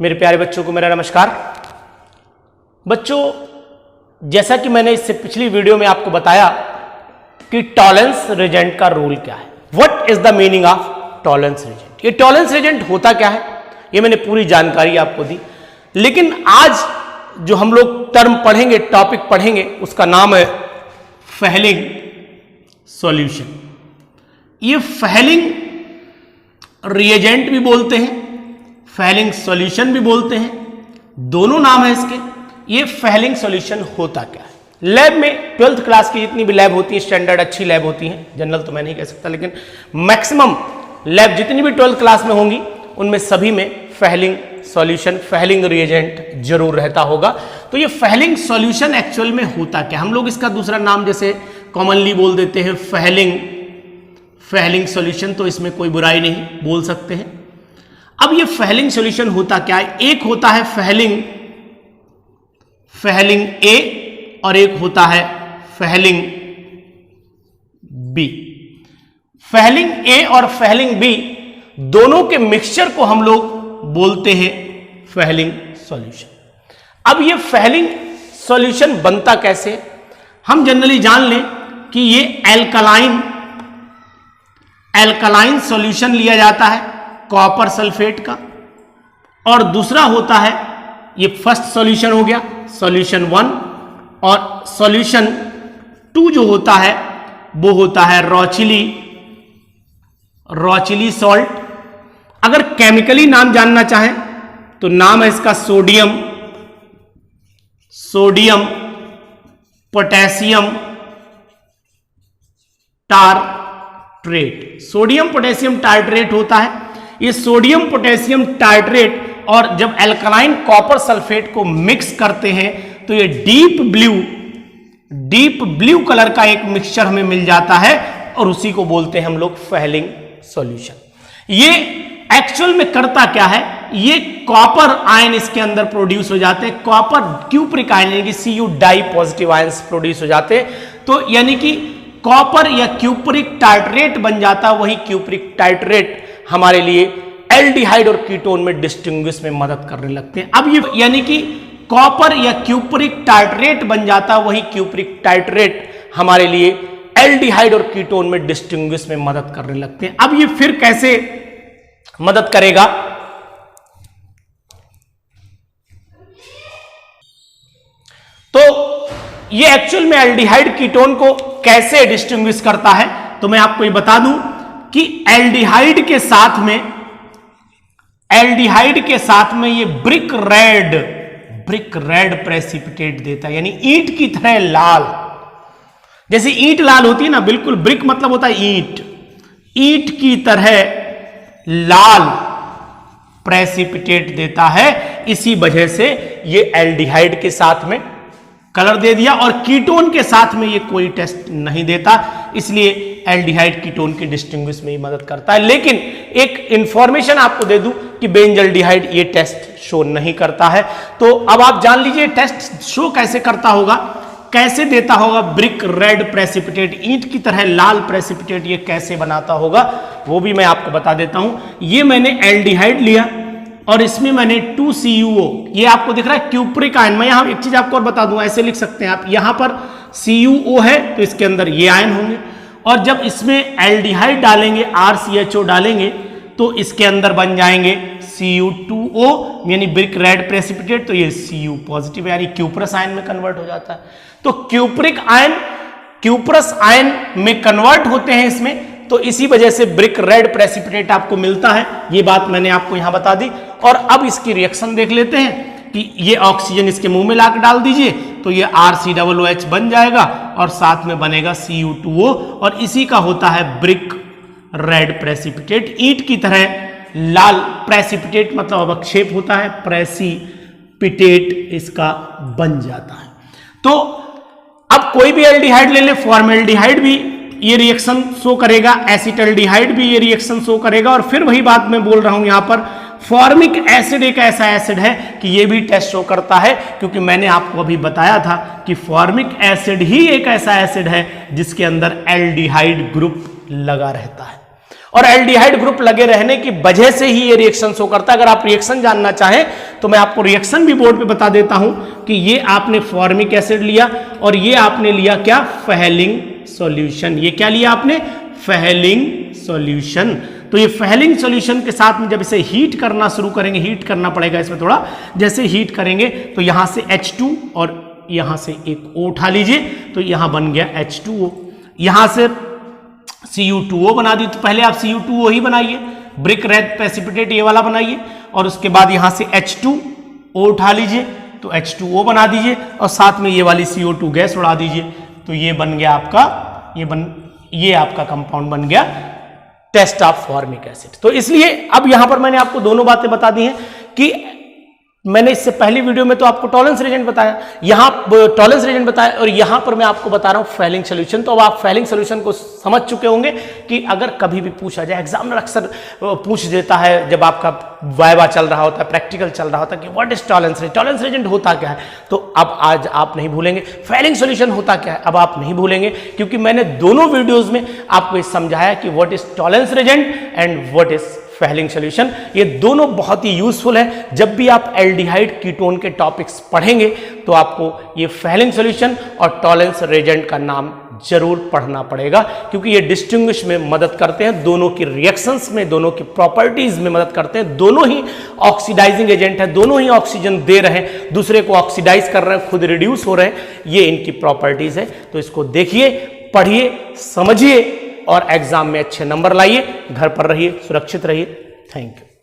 मेरे प्यारे बच्चों को मेरा नमस्कार। बच्चों, जैसा कि मैंने इससे पिछली वीडियो में आपको बताया कि टॉलरेंस रिएजेंट का रोल क्या है, what is the meaning of tolerance reagent. ये टॉलरेंस रिएजेंट होता क्या है, ये मैंने पूरी जानकारी आपको दी। लेकिन आज जो हम लोग टर्म पढ़ेंगे, टॉपिक पढ़ेंगे, उसका नाम है फेहलिंग सॉल्यूशन। ये फेहलिंग रिएजेंट भी बोलते हैं, फेहलिंग सॉल्यूशन भी बोलते हैं, दोनों नाम है इसके। ये फेहलिंग सॉल्यूशन होता क्या है? लैब में 12th क्लास की जितनी भी लैब होती है, स्टैंडर्ड अच्छी लैब होती हैं, जनरल तो मैं नहीं कह सकता, लेकिन मैक्सिमम लैब जितनी भी 12th क्लास में होंगी उनमें सभी में फेहलिंग सॉल्यूशन, फेहलिंग रिएजेंट जरूर रहता होगा। तो ये फेहलिंग सॉल्यूशन एक्चुअल में होता क्या? हम लोग इसका दूसरा नाम जैसे कॉमनली बोल देते हैं फेहलिंग सॉल्यूशन, तो इसमें कोई बुराई नहीं, बोल सकते हैं। अब ये फेहलिंग सॉल्यूशन होता क्या है? एक होता है फेहलिंग ए और एक होता है फेहलिंग बी। फेहलिंग ए और फेहलिंग बी दोनों के मिक्सचर को हम लोग बोलते हैं फेहलिंग सॉल्यूशन। अब ये फेहलिंग सॉल्यूशन बनता कैसे? हम जनरली जान लें कि ये एल्कलाइन सॉल्यूशन लिया जाता है कॉपर सल्फेट का, और दूसरा होता है, ये फर्स्ट सॉल्यूशन हो गया, सॉल्यूशन 1, और सॉल्यूशन 2 जो होता है वो होता है रॉचिली सॉल्ट। अगर केमिकली नाम जानना चाहें तो नाम है इसका sodium potassium tartrate. Sodium potassium tartrate होता है। ये सोडियम पोटेशियम टार्ट्रेट और जब एल्कलाइन कॉपर सल्फेट को मिक्स करते हैं तो ये डीप ब्लू कलर का एक मिक्सचर हमें मिल जाता है, और उसी को बोलते हैं हम लोग फेहलिंग सॉल्यूशन। ये एक्चुअल में करता क्या है? ये कॉपर आयन इसके अंदर प्रोड्यूस हो जाते हैं, कॉपर क्यूप्रिक आयन यानी कि Cu di positive ions produce हो जाते हैं। तो यानी कि कॉपर या क्यूप्रिक टार्ट्रेट बन जाता, वही क्यूप्रिक टार्ट्रेट हमारे लिए एल्डिहाइड और कीटोन में डिस्टिंग्विश में मदद करने लगते हैं। अब ये यानी कि कॉपर या क्यूप्रिक टार्ट्रेट बन जाता, वही क्यूप्रिक टार्ट्रेट हमारे लिए एल्डिहाइड और कीटोन में डिस्टिंग्विश में मदद करने लगते हैं। अब ये फिर कैसे मदद करेगा? तो ये एक्चुअल में एल्डिहाइड कीटोन को कैसे डिस्टिंग्विश करता है, तो मैं आपको ये बता दूं कि एल्डिहाइड के साथ में ये ब्रिक रेड प्रेसिपिटेट देता है, यानी ईंट की तरह लाल। जैसे ईंट लाल होती है ना, बिल्कुल ब्रिक मतलब होता है ईंट की तरह लाल प्रेसिपिटेट देता है। इसी वजह से ये एल्डिहाइड के साथ में कलर दे दिया, और कीटोन के साथ में ये कोई टेस्ट नहीं देता, इसलिए एल्डिहाइड कीटोन की डिस्टिंग्विश में ही मदद करता है। लेकिन एक इंफॉर्मेशन आपको दे दूं कि बेंजल्डिहाइड ये टेस्ट शो नहीं करता है। तो अब आप जान लीजिए टेस्ट शो कैसे करता होगा, कैसे देता होगा ब्रिक रेड प्रेसिपिटेट, ईंट की तरह लाल प्रेसिपिटेट ये कैसे बनाता होगा, वो भी मैं आपको बता देता हूं। ये मैंने एल्डिहाइड लिया और इसमें मैंने 2CuO, ये आपको दिख रहा है क्यूप्रिक आयन। मैं यहां एक चीज आपको और बता दूं, ऐसे लिख सकते हैं आप, यहां पर CuO है तो इसके अंदर ये आयन होंगे, और जब इसमें एल्डिहाइड डालेंगे, RCHO डालेंगे, तो इसके अंदर बन जाएंगे Cu2O यानी ब्रिक रेड प्रेसिपिटेट, तो ये Cu पॉजिटिव यानी क्यूप्रस आयन में कन्वर्ट हो जाता है। तो क्यूप्रिक आयन क्यूप्रस आयन में कन्वर्ट होते हैं इसमें, तो इसी वजह से ब्रिक रेड प्रेसिपिटेट आपको मिलता है। ये बात मैंने आपको यहां बता दी। और अब इसकी रिएक्शन देख लेते हैं कि ये ऑक्सीजन इसके मुंह में लाकर डाल दीजिए तो ये RCOOH बन जाएगा, और साथ में बनेगा Cu2O, और इसी का होता है ब्रिक रेड प्रेसिपिटेट, ईंट की तरह लाल प्रेसिपिटेट, मतलब अवक्षेप होता है, प्रेसिपिटेट इसका बन जाता है। तो अब कोई भी एल्डिहाइड ले ले, फॉर्मेल्डिहाइड भी ये रिएक्शन शो करेगा, एसिटल्डिहाइड भी ये रिएक्शन शो करेगा, और फिर वही बात मैं बोल रहा हूं यहां पर, फॉर्मिक एसिड एक ऐसा एसिड है कि ये भी टेस्ट शो करता है, क्योंकि मैंने आपको अभी बताया था कि फॉर्मिक एसिड ही एक ऐसा एसिड है जिसके अंदर एल्डिहाइड ग्रुप लगा रहता है। और एल्डिहाइड ग्रुप लगे रहने की वजह से ही ये रिएक्शन शो करता है। अगर आप रिएक्शन जानना चाहें तो मैं आपको रिएक्शन भी बोर्ड पे बता देता हूं कि ये आपने फॉर्मिक एसिड लिया और ये आपने लिया क्या, फेहलिंग सॉल्यूशन। ये क्या लिया आपने, फेहलिंग सॉल्यूशन। तो ये फेहलिंग सॉल्यूशन के साथ में जब इसे हीट करना शुरू करेंगे, हीट करना पड़ेगा इसमें थोड़ा, जैसे हीट करेंगे तो यहां से H2 और यहां से एक O उठा लीजिए, तो यहां बन गया H2O। यहां से Cu2O बना दी, तो पहले आप Cu2O ही बनाइए, ब्रिक रेड प्रेसिपिटेट ये वाला बनाइए, और उसके बाद यहां से H2O उठा लीजिए तो H2O बना दीजिए, और साथ में ये वाली CO2 गैस उड़ा दीजिए, तो ये बन गया आपका, ये आपका कंपाउंड बन गया टेस्ट ऑफ फॉर्मिक एसिड। तो इसलिए अब यहां पर मैंने आपको दोनों बातें बता दी हैं कि मैंने इससे पहली वीडियो में तो आपको टॉलरेंस रिएजेंट बताया, यहां टॉलरेंस रिएजेंट बताया, और यहां पर मैं आपको बता रहा हूं फेहलिंग सॉल्यूशन। तो अब आप फेहलिंग सॉल्यूशन को समझ चुके होंगे कि अगर कभी भी पूछा जाए, एग्जामिनर अक्सर पूछ देता है जब आपका वाइवा चल रहा होता है, प्रैक्टिकल चल रहा होता है कि what is tolerance reagent, tolerance reagent होता क्या है, तो अब आज आप नहीं भूलेंगे। फेहलिंग सॉल्यूशन होता क्या है अब आप नहीं भूलेंगे, क्योंकि मैंने दोनों वीडियोज में आपको समझाया कि what is tolerance reagent and what is Fehling solution. ये दोनों बहुत ही यूजफुल है। जब भी आप एल्डिहाइड कीटोन के टॉपिक्स पढ़ेंगे तो आपको ये फेहलिंग सॉल्यूशन और टॉलरेंस रिएजेंट का नाम जरूर पढ़ना पड़ेगा, क्योंकि ये डिस्टिंग्विश में मदद करते हैं, दोनों की रिएक्शंस में, दोनों की प्रॉपर्टीज में मदद करते हैं। दोनों ही ऑक्सीडाइजिंग एजेंट है, दोनों ही ऑक्सीजन दे रहे हैं, दूसरे को ऑक्सीडाइज कर रहे हैं, खुद रिड्यूस हो रहे हैं, ये इनकी प्रॉपर्टीज है। तो इसको देखिए, पढ़िए, समझिए और एग्जाम में अच्छे नंबर लाइए। घर पर रहिए, सुरक्षित रहिए। Thank you.